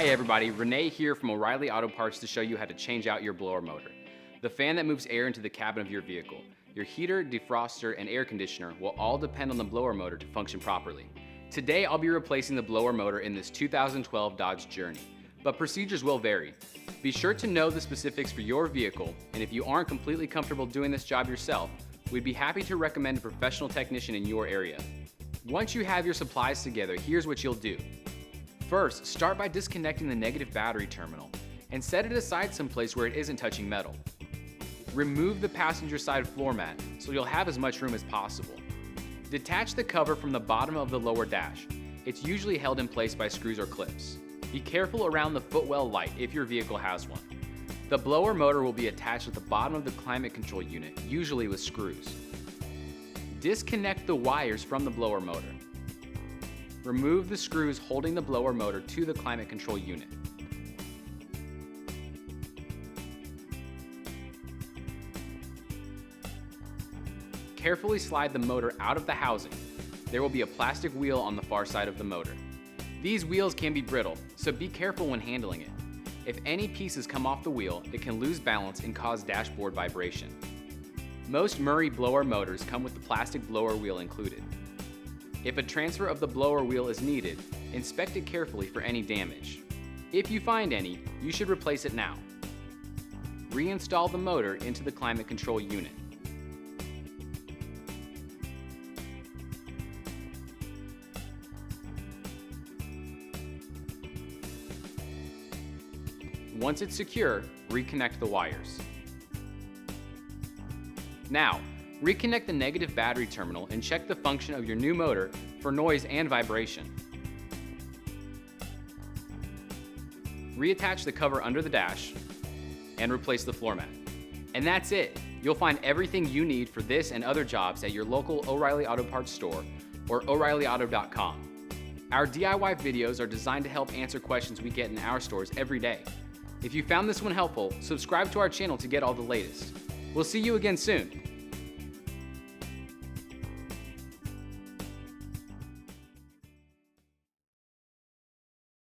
Hey everybody, Renee here from O'Reilly Auto Parts to show you how to change out your blower motor. The fan that moves air into the cabin of your vehicle. Your heater, defroster, and air conditioner will all depend on the blower motor to function properly. Today I'll be replacing the blower motor in this 2012 Dodge Journey, but procedures will vary. Be sure to know the specifics for your vehicle, and if you aren't completely comfortable doing this job yourself, we'd be happy to recommend a professional technician in your area. Once you have your supplies together, here's what you'll do. First, start by disconnecting the negative battery terminal and set it aside someplace where it isn't touching metal. Remove the passenger side floor mat so you'll have as much room as possible. Detach the cover from the bottom of the lower dash. It's usually held in place by screws or clips. Be careful around the footwell light if your vehicle has one. The blower motor will be attached at the bottom of the climate control unit, usually with screws. Disconnect the wires from the blower motor. Remove the screws holding the blower motor to the climate control unit. Carefully slide the motor out of the housing. There will be a plastic wheel on the far side of the motor. These wheels can be brittle, so be careful when handling it. If any pieces come off the wheel, it can lose balance and cause dashboard vibration. Most Murray blower motors come with the plastic blower wheel included. If a transfer of the blower wheel is needed, inspect it carefully for any damage. If you find any, you should replace it now. Reinstall the motor into the climate control unit. Once it's secure, reconnect the wires. Now, reconnect the negative battery terminal and check the function of your new motor for noise and vibration. Reattach the cover under the dash and replace the floor mat. And that's it. You'll find everything you need for this and other jobs at your local O'Reilly Auto Parts store or O'ReillyAuto.com. Our DIY videos are designed to help answer questions we get in our stores every day. If you found this one helpful, subscribe to our channel to get all the latest. We'll see you again soon.